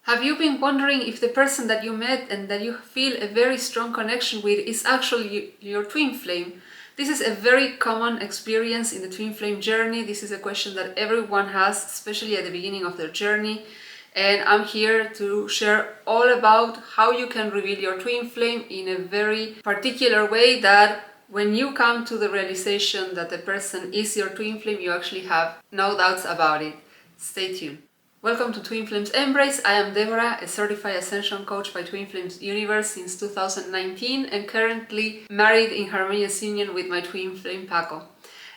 Have you been wondering if the person that you met and that you feel a very strong connection with is actually your twin flame? This is a very common experience in the twin flame journey. This is a question that everyone has, especially at the beginning of their journey. And I'm here to share all about how you can reveal your twin flame in a very particular way that when you come to the realization that the person is your twin flame, you actually have no doubts about it. Stay tuned. Welcome to Twin Flames Embrace. I am Deborah, a certified ascension coach by Twin Flames Universe since 2019 and currently married in harmonious union with my twin flame Paco.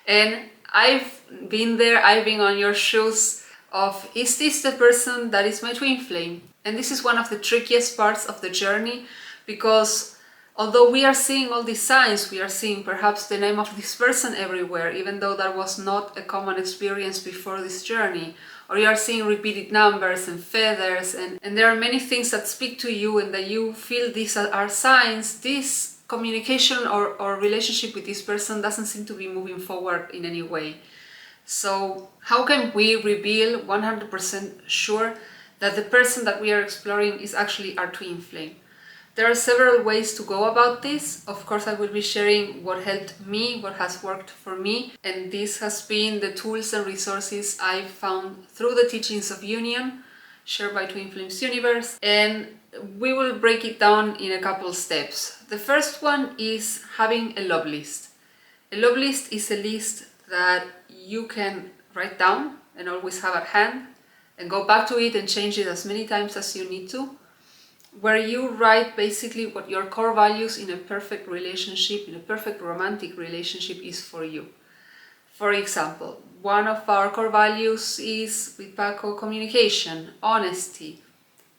And I've been there, I've been on your shoes of, is this the person that is my twin flame? And this is one of the trickiest parts of the journey, because although we are seeing all these signs, we are seeing perhaps the name of this person everywhere, even though that was not a common experience before this journey. Or you are seeing repeated numbers and feathers, and there are many things that speak to you and that you feel these are signs. This communication or relationship with this person doesn't seem to be moving forward in any way. So how can we reveal 100% sure that the person that we are exploring is actually our twin flame? There are several ways to go about this. Of course, I will be sharing what helped me, what has worked for me, and this has been the tools and resources I found through the teachings of union shared by Twin Flames Universe, and we will break it down in a couple steps. The first one is having a love list. A love list is a list that you can write down and always have at hand and go back to it and change it as many times as you need to, where you write basically what your core values in a perfect relationship, in a perfect romantic relationship is for you. For example, one of our core values is with Paco communication, honesty,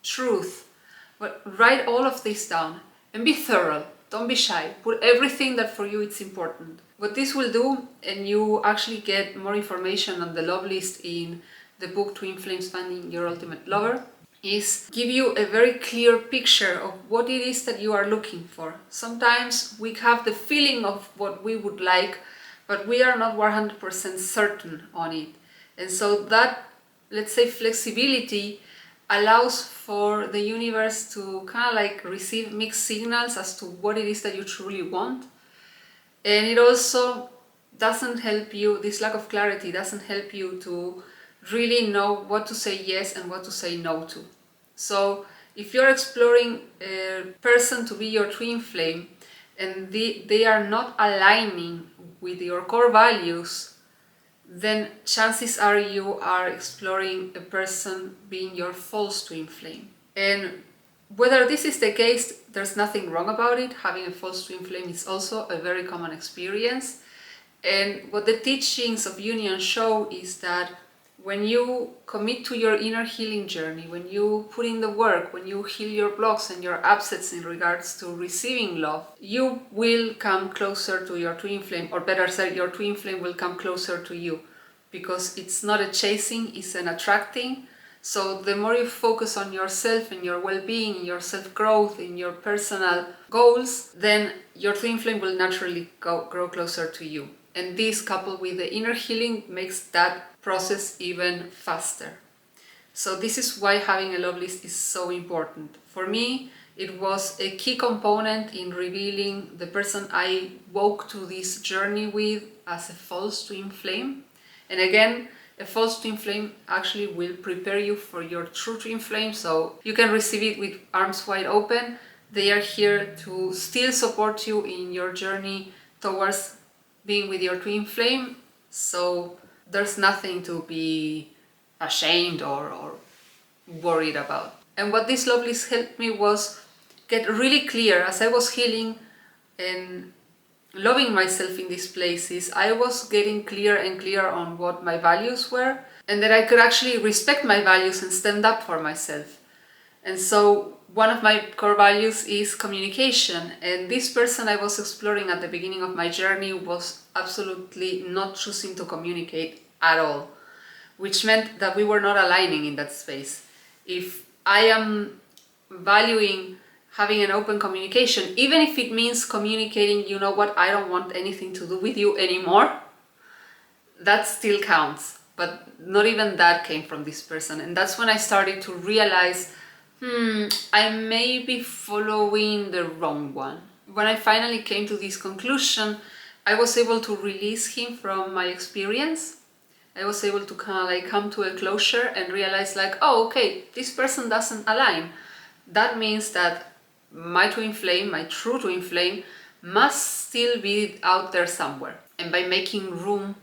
truth. But write all of this down and be thorough. Don't be shy. Put everything that for you it's important. What this will do, and you actually get more information on the love list in the book Twin Flames Finding Your Ultimate Lover, is give you a very clear picture of what it is that you are looking for. Sometimes we have the feeling of what we would like, but we are not 100% certain on it. And so that, let's say, flexibility allows for the universe to kind of like receive mixed signals as to what it is that you truly want. And it also doesn't help you, this lack of clarity doesn't help you to really know what to say yes and what to say no to. So if you're exploring a person to be your twin flame and they are not aligning with your core values, then chances are you are exploring a person being your false twin flame. And whether this is the case, there's nothing wrong about it. Having a false twin flame is also a very common experience. And what the teachings of union show is that when you commit to your inner healing journey, when you put in the work, when you heal your blocks and your upsets in regards to receiving love, you will come closer to your twin flame, or better said, your twin flame will come closer to you, because it's not a chasing, it's an attracting. So the more you focus on yourself and your well-being, your self-growth, in your personal goals, then your twin flame will naturally grow closer to you. And this, coupled with the inner healing, makes that process even faster. So this is why having a love list is so important. For me, it was a key component in revealing the person I woke to this journey with as a false twin flame. And again, a false twin flame actually will prepare you for your true twin flame, so you can receive it with arms wide open. They are here to still support you in your journey towards being with your twin flame, so there's nothing to be ashamed or worried about. And what this love list helped me was get really clear. As I was healing and loving myself in these places, I was getting clear and clear on what my values were, and that I could actually respect my values and stand up for myself. And so one of my core values is communication, and this person I was exploring at the beginning of my journey was absolutely not choosing to communicate at all, which meant that we were not aligning in that space. If I am valuing having an open communication, even if it means communicating, you know what, I don't want anything to do with you anymore, that still counts. But not even that came from this person. And that's when I started to realize I may be following the wrong one. When I finally came to this conclusion, I was able to release him from my experience. I was able to kind of like come to a closure and realize like, oh, okay, this person doesn't align. That means that my twin flame, my true twin flame, must still be out there somewhere. And by making room,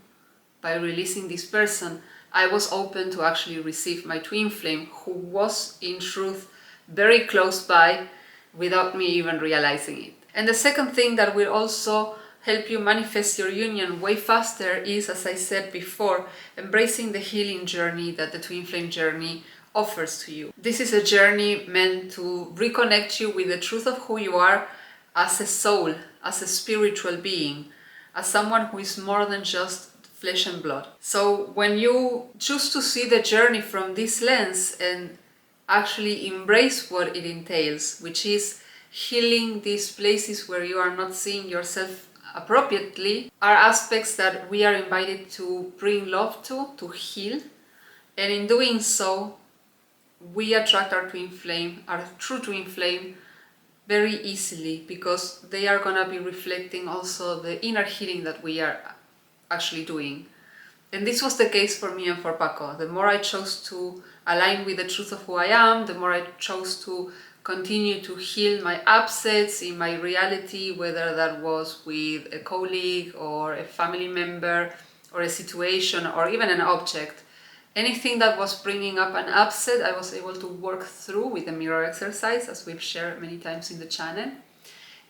by releasing this person, I was open to actually receive my twin flame, who was in truth very close by without me even realizing it. And the second thing that will also help you manifest your union way faster is, as I said before, embracing the healing journey that the twin flame journey offers to you. This is a journey meant to reconnect you with the truth of who you are as a soul, as a spiritual being, as someone who is more than just flesh and blood. So when you choose to see the journey from this lens and actually embrace what it entails, which is healing these places where you are not seeing yourself appropriately, are aspects that we are invited to bring love to heal. And in doing so, we attract our twin flame, our true twin flame, very easily, because they are gonna be reflecting also the inner healing that we are actually doing. And this was the case for me and for Paco. The more I chose to align with the truth of who I am, the more I chose to continue to heal my upsets in my reality, whether that was with a colleague or a family member or a situation or even an object. Anything that was bringing up an upset, I was able to work through with the mirror exercise, as we've shared many times in the channel.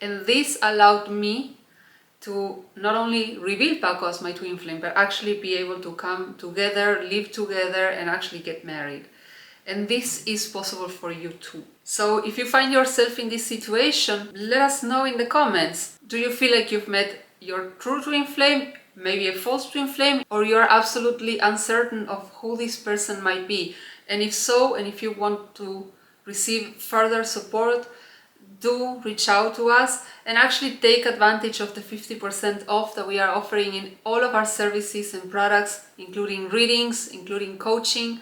And this allowed me to not only reveal Paco as my twin flame, but actually be able to come together, live together, and actually get married. And this is possible for you too. So if you find yourself in this situation, let us know in the comments. Do you feel like you've met your true twin flame, maybe a false twin flame, or you're absolutely uncertain of who this person might be? And if so, and if you want to receive further support, do reach out to us and actually take advantage of the 50% off that we are offering in all of our services and products, including readings, including coaching,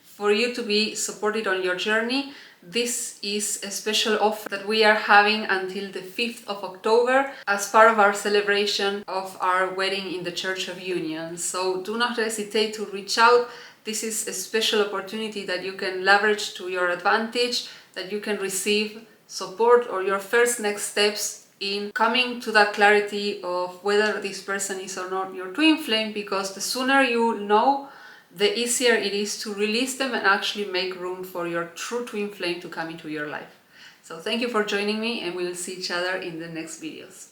for you to be supported on your journey. This is a special offer that we are having until the 5th of October as part of our celebration of our wedding in the Church of Union. So do not hesitate to reach out. This is a special opportunity that you can leverage to your advantage, that you can receive support or your first next steps in coming to that clarity of whether this person is or not your twin flame, because the sooner you know, the easier it is to release them and actually make room for your true twin flame to come into your life. So thank you for joining me, and we will see each other in the next videos.